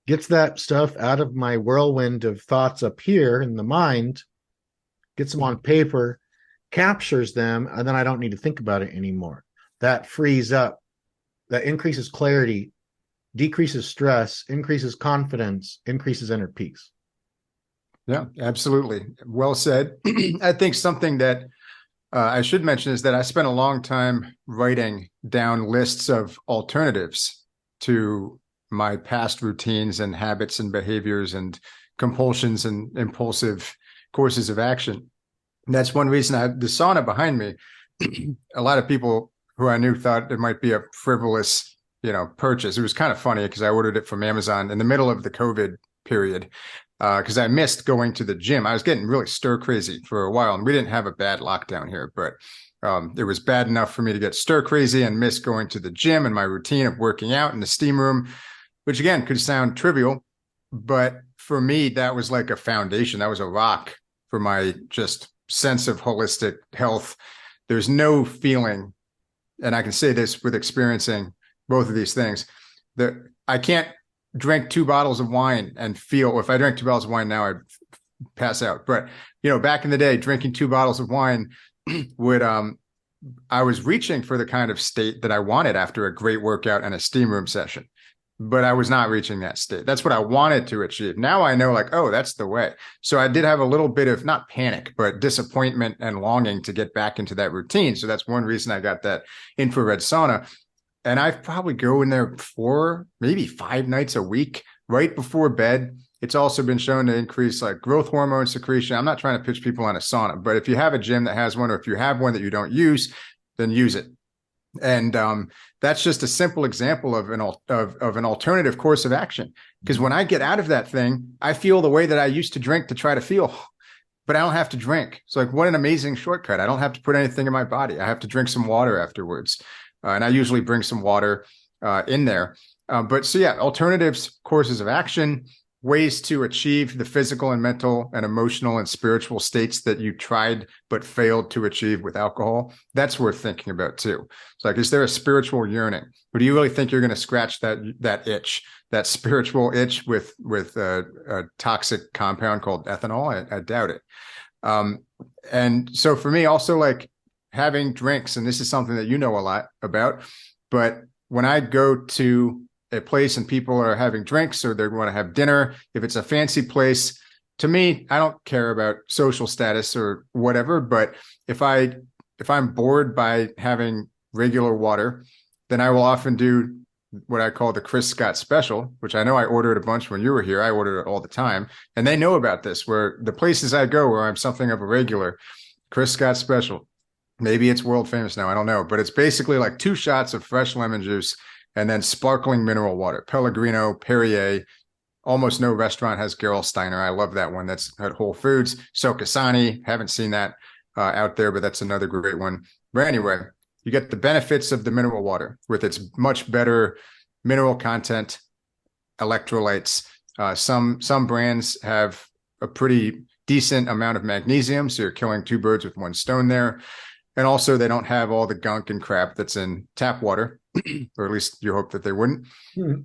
gets that stuff out of my whirlwind of thoughts up here in the mind, gets them on paper, captures them, and then I don't need to think about it anymore. That frees up, that increases clarity, decreases stress, increases confidence, increases inner peace. Yeah, absolutely. Well said. I think something that I should mention is that I spent a long time writing down lists of alternatives to my past routines and habits and behaviors and compulsions and impulsive courses of action. And that's one reason the sauna behind me, a lot of people who I knew thought it might be a frivolous, purchase. It was kind of funny because I ordered it from Amazon in the middle of the COVID period because I missed going to the gym. I was getting really stir crazy for a while, and we didn't have a bad lockdown here, but it was bad enough for me to get stir crazy and miss going to the gym and my routine of working out in the steam room, which again could sound trivial, but for me, that was like a foundation. That was a rock for my just sense of holistic health there's no feeling, and I can say this with experiencing both of these things, that I can't drink 2 bottles of wine and feel, if I drank 2 bottles of wine now, I'd pass out. But, back in the day, drinking 2 bottles of wine would, I was reaching for the kind of state that I wanted after a great workout and a steam room session, but I was not reaching that state. That's what I wanted to achieve. Now I know, like, oh, that's the way. So I did have a little bit of not panic, but disappointment and longing to get back into that routine. So that's one reason I got that infrared sauna. And I probably go in there 4, maybe 5 nights a week, right before bed. It's also been shown to increase like growth hormone secretion. I'm not trying to pitch people on a sauna, but if you have a gym that has one, or if you have one that you don't use, then use it. And that's just a simple example of an alternative course of action. Because when I get out of that thing, I feel the way that I used to drink to try to feel, but I don't have to drink. It's like, what an amazing shortcut. I don't have to put anything in my body. I have to drink some water afterwards. And I usually bring some water in there. But so yeah, alternatives, courses of action, ways to achieve the physical and mental and emotional and spiritual states that you tried but failed to achieve with alcohol. That's worth thinking about too. It's like, is there a spiritual yearning? Or do you really think you're going to scratch that itch, that spiritual itch with a toxic compound called ethanol? I doubt it. And so for me, also, like, having drinks, and this is something that you know a lot about, but when I go to a place and people are having drinks or they want to have dinner, if it's a fancy place, to me, I don't care about social status or whatever, but if I'm bored by having regular water, then I will often do what I call the Chris Scott special, which I know I ordered a bunch when you were here. I ordered it all the time, and they know about this, where the places I go where I'm something of a regular, Chris Scott special. Maybe it's world famous now, I don't know, but it's basically like 2 shots of fresh lemon juice and then sparkling mineral water, Pellegrino, Perrier. Almost no restaurant has Gerolsteiner. I love that one. That's at Whole Foods. Sokasani, haven't seen that out there, but that's another great one. But anyway, you get the benefits of the mineral water with its much better mineral content, electrolytes. Some brands have a pretty decent amount of magnesium, so you're killing 2 birds with 1 stone there. And also, they don't have all the gunk and crap that's in tap water, or at least you hope that they wouldn't.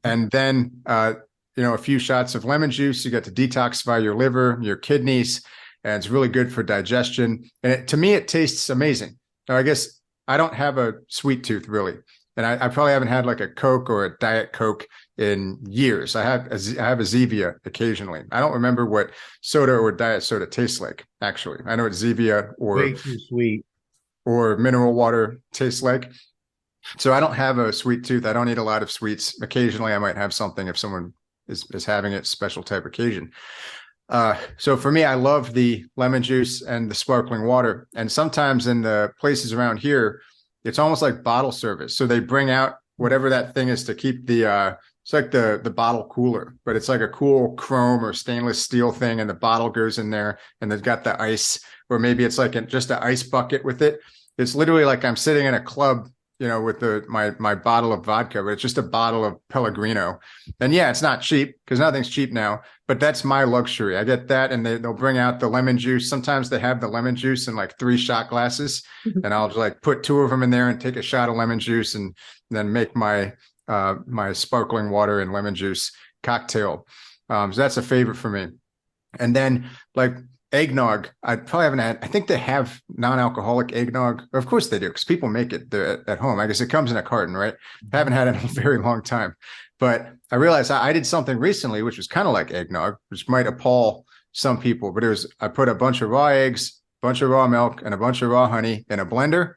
And then, a few shots of lemon juice, you get to detoxify your liver, your kidneys, and it's really good for digestion. And to me, it tastes amazing. Now, I guess I don't have a sweet tooth, really. And I probably haven't had like a Coke or a Diet Coke in years. I have a Zevia occasionally. I don't remember what soda or diet soda tastes like, actually. I know it's Zevia or way too sweet, or mineral water tastes like. So I don't have a sweet tooth. I don't eat a lot of sweets. Occasionally I might have something if someone is having a special type occasion. So for me, I love the lemon juice and the sparkling water. And sometimes in the places around here, it's almost like bottle service. So they bring out whatever that thing is to keep it's like the bottle cooler, but it's like a cool chrome or stainless steel thing, and the bottle goes in there, and they've got the ice, or maybe it's like just an ice bucket with it. It's literally like I'm sitting in a club, with my bottle of vodka, but it's just a bottle of Pellegrino. And yeah, it's not cheap because nothing's cheap now, but that's my luxury. I get that, and they'll bring out the lemon juice. Sometimes they have the lemon juice in like 3 shot glasses, and I'll just like put 2 of them in there and take a shot of lemon juice, and then make my sparkling water and lemon juice cocktail. So that's a favorite for me. And then like eggnog, I probably haven't had. I think they have non-alcoholic eggnog. Of course they do, because people make it at home. I guess it comes in a carton, right? I haven't had it in a very long time. But I realized I did something recently, which was kind of like eggnog, which might appall some people. But I put a bunch of raw eggs, a bunch of raw milk, and a bunch of raw honey in a blender,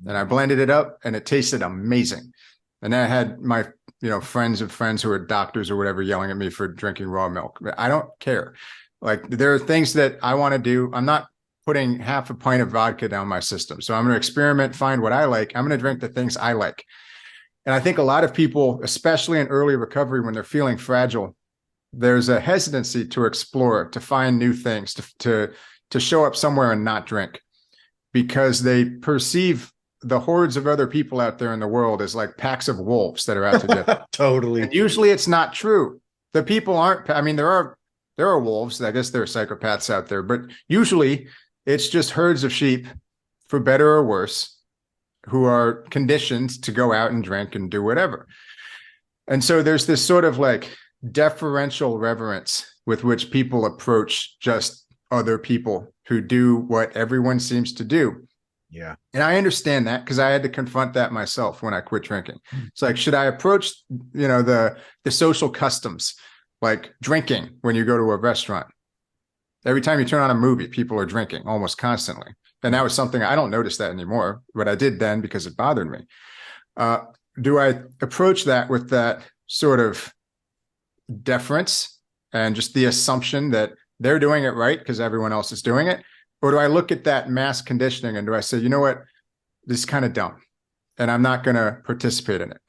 and I blended it up, and it tasted amazing. And then I had my friends of friends who are doctors or whatever yelling at me for drinking raw milk. I don't care. Like, there are things that I want to do. I'm not putting half a pint of vodka down my system. So I'm going to experiment, find what I like. I'm going to drink the things I like. And I think a lot of people, especially in early recovery, when they're feeling fragile, there's a hesitancy to explore, to find new things, to show up somewhere and not drink, because they perceive the hordes of other people out there in the world as like packs of wolves that are out to get them. Totally. And usually it's not true. The people aren't. I mean, there are wolves. I guess there are psychopaths out there, but usually it's just herds of sheep for better or worse, who are conditioned to go out and drink and do whatever. And so there's this sort of like deferential reverence with which people approach just other people who do what everyone seems to do. Yeah. And I understand that because I had to confront that myself when I quit drinking. It's like, should I approach, the social customs, like drinking when you go to a restaurant? Every time you turn on a movie, people are drinking almost constantly. And that was something I don't notice that anymore, but I did then because it bothered me. Do I approach that with that sort of deference and just the assumption that they're doing it right because everyone else is doing it? Or do I look at that mass conditioning and do I say, you know what, this is kind of dumb and I'm not going to participate in it?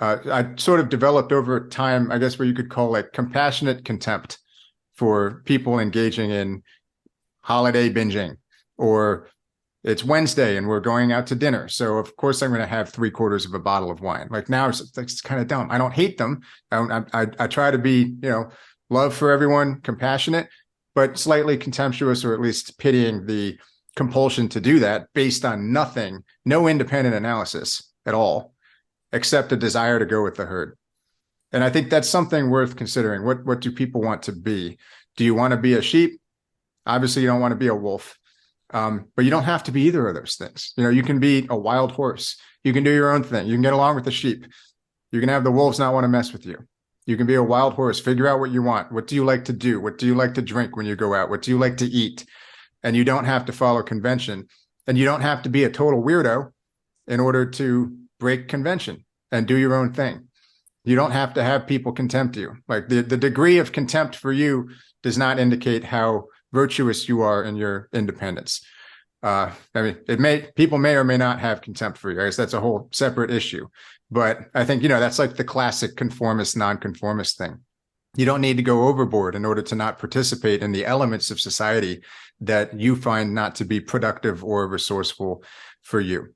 I sort of developed over time, I guess what you could call like compassionate contempt for people engaging in holiday binging, or it's Wednesday and we're going out to dinner. So of course I'm going to have 3/4 of a bottle of wine. Like now it's kind of dumb. I don't hate them. I try to be, love for everyone, compassionate, but slightly contemptuous, or at least pitying the compulsion to do that based on nothing, no independent analysis at all, except a desire to go with the herd. And I think that's something worth considering. What do people want to be? Do you want to be a sheep? Obviously, you don't want to be a wolf, but you don't have to be either of those things. You can be a wild horse. You can do your own thing. You can get along with the sheep. You can have the wolves not want to mess with you. You can be a wild horse. Figure out what you want. What do you like to do? What do you like to drink when you go out? What do you like to eat? And you don't have to follow convention. And you don't have to be a total weirdo in order to break convention and do your own thing. You don't have to have people contempt you. Like the degree of contempt for you does not indicate how virtuous you are in your independence. People may or may not have contempt for you. I guess that's a whole separate issue. But I think, that's like the classic conformist, nonconformist thing. You don't need to go overboard in order to not participate in the elements of society that you find not to be productive or resourceful for you.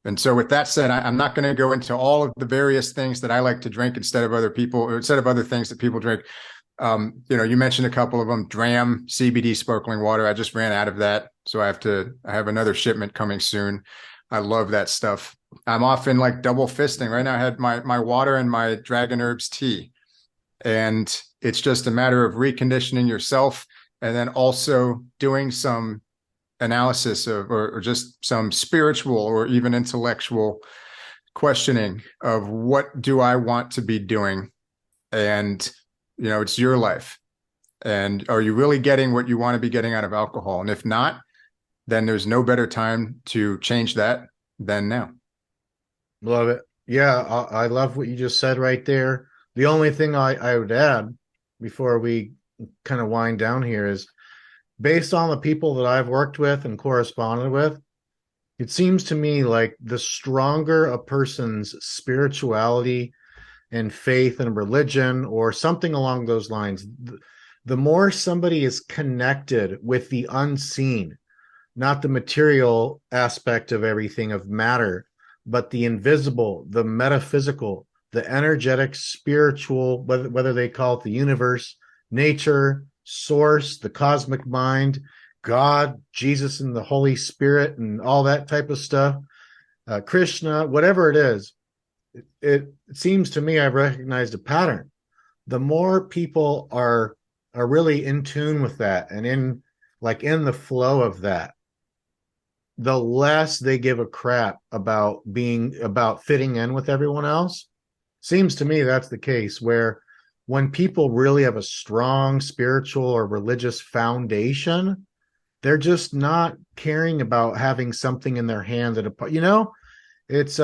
And so with that said, I'm not going to go into all of the various things that I like to drink instead of other people, or instead of other things that people drink. You mentioned a couple of them. Dram CBD sparkling water. I just ran out of that. So I have another shipment coming soon. I love that stuff. I'm often like double fisting. Right now I had my water and my dragon herbs tea. And it's just a matter of reconditioning yourself and then also doing some analysis of, or just some spiritual or even intellectual questioning of what do I want to be doing? And, it's your life. And are you really getting what you want to be getting out of alcohol? And if not, then there's no better time to change that than now. Love it. Yeah, I love what you just said right there. The only thing I would add before we kind of wind down here is, based on the people that I've worked with and corresponded with, it seems to me like the stronger a person's spirituality and faith and religion or something along those lines, the more somebody is connected with the unseen, not the material aspect of everything, of matter, but the invisible, the metaphysical, the energetic, spiritual, whether they call it the universe, nature, source, the cosmic mind, God, Jesus and the Holy Spirit and all that type of stuff, Krishna, whatever it is, it seems to me I've recognized a pattern. The more people are really in tune with that and in the flow of that, the less they give a crap about fitting in with everyone else. Seems to me that's the case, where when people really have a strong spiritual or religious foundation, they're just not caring about having something in their hand at it's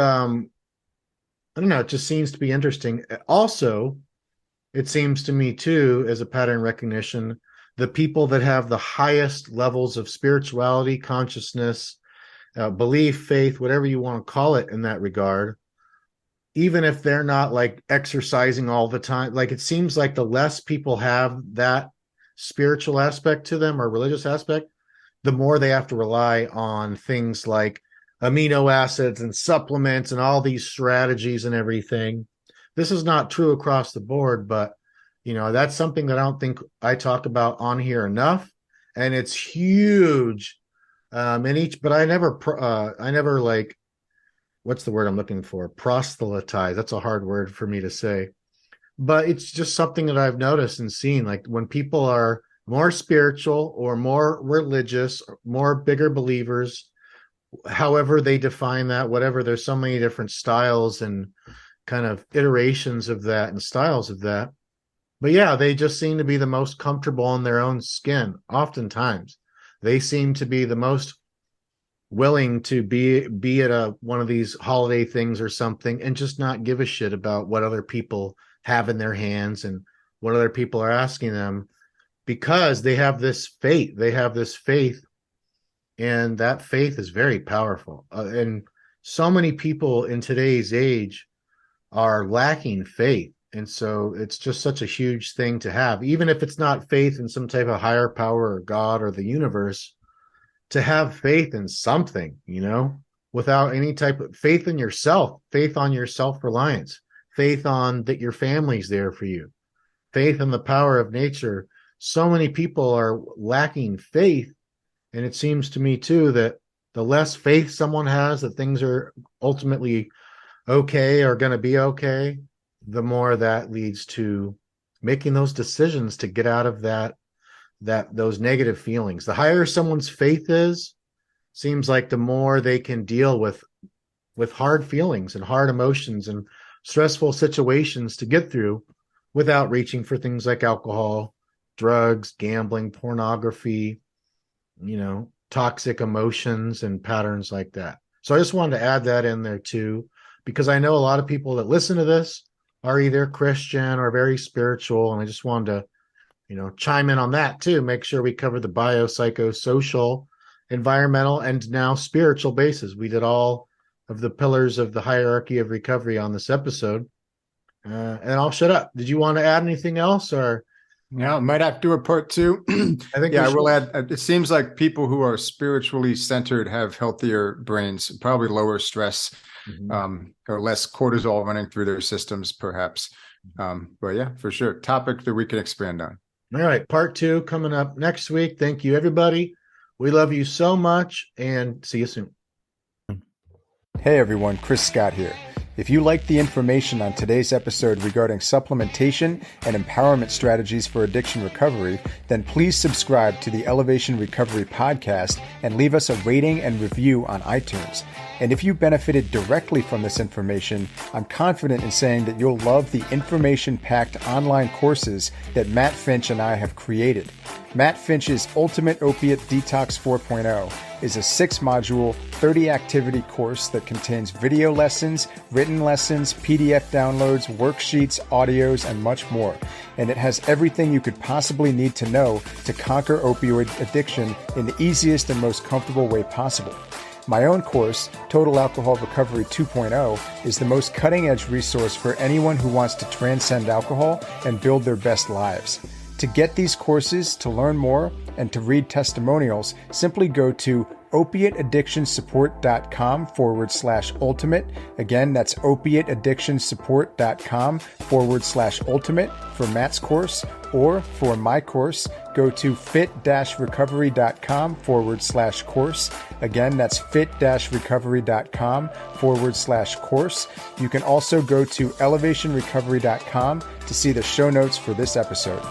I don't know, it just seems to be interesting. Also, it seems to me too, as a pattern recognition, the people that have the highest levels of spirituality, consciousness, belief, faith, whatever you want to call it in that regard, even if they're not like exercising all the time, like it seems like the less people have that spiritual aspect to them or religious aspect, the more they have to rely on things like amino acids and supplements and all these strategies and everything. This is not true across the board, but that's something that I don't think I talk about on here enough. And it's huge But I never like, what's the word I'm looking for? Proselytize. That's a hard word for me to say, but it's just something that I've noticed and seen. Like when people are more spiritual or more religious, more bigger believers, however they define that, whatever, there's so many different styles and kind of iterations of that and styles of that. But yeah, they just seem to be the most comfortable in their own skin. Oftentimes, they seem to be the most willing to be at one of these holiday things or something and just not give a shit about what other people have in their hands and what other people are asking them, because they have this faith. They have this faith, and that faith is very powerful. And so many people in today's age are lacking faith. And so it's just such a huge thing to have, even if it's not faith in some type of higher power or God or the universe, to have faith in something, without any type of faith in yourself, faith on your self-reliance, faith on that your family's there for you, faith in the power of nature. So many people are lacking faith. And it seems to me too that the less faith someone has that things are ultimately okay or going to be okay, the more that leads to making those decisions to get out of those negative feelings. The higher someone's faith is, seems like the more they can deal with hard feelings and hard emotions and stressful situations to get through without reaching for things like alcohol, drugs, gambling, pornography, toxic emotions and patterns like that. So I just wanted to add that in there too, because I know a lot of people that listen to this are either Christian or very spiritual. And I just wanted to, chime in on that too. Make sure we cover the biopsychosocial, environmental, and now spiritual bases. We did all of the pillars of the hierarchy of recovery on this episode. And I'll shut up. Did you want to add anything else, or? Yeah, might have to do a part two. I think I will add. It seems like people who are spiritually centered have healthier brains, probably lower stress, or less cortisol running through their systems, perhaps. But yeah, for sure, topic that we can expand on. All right, part 2 coming up next week. Thank you, everybody. We love you so much, and see you soon. Hey everyone, Chris Scott here. If you liked the information on today's episode regarding supplementation and empowerment strategies for addiction recovery, then please subscribe to the Elevation Recovery podcast and leave us a rating and review on iTunes. And if you benefited directly from this information, I'm confident in saying that you'll love the information-packed online courses that Matt Finch and I have created. Matt Finch's Ultimate Opiate Detox 4.0 is a 6-module, 30-activity course that contains video lessons, written lessons, PDF downloads, worksheets, audios, and much more. And it has everything you could possibly need to know to conquer opioid addiction in the easiest and most comfortable way possible. My own course, Total Alcohol Recovery 2.0, is the most cutting-edge resource for anyone who wants to transcend alcohol and build their best lives. To get these courses, to learn more, and to read testimonials, simply go to opiateaddictionsupport.com/ultimate. Again, that's opiateaddictionsupport.com/ultimate for Matt's course, or for my course, go to fit-recovery.com/course. Again, that's fit-recovery.com/course. You can also go to elevationrecovery.com to see the show notes for this episode.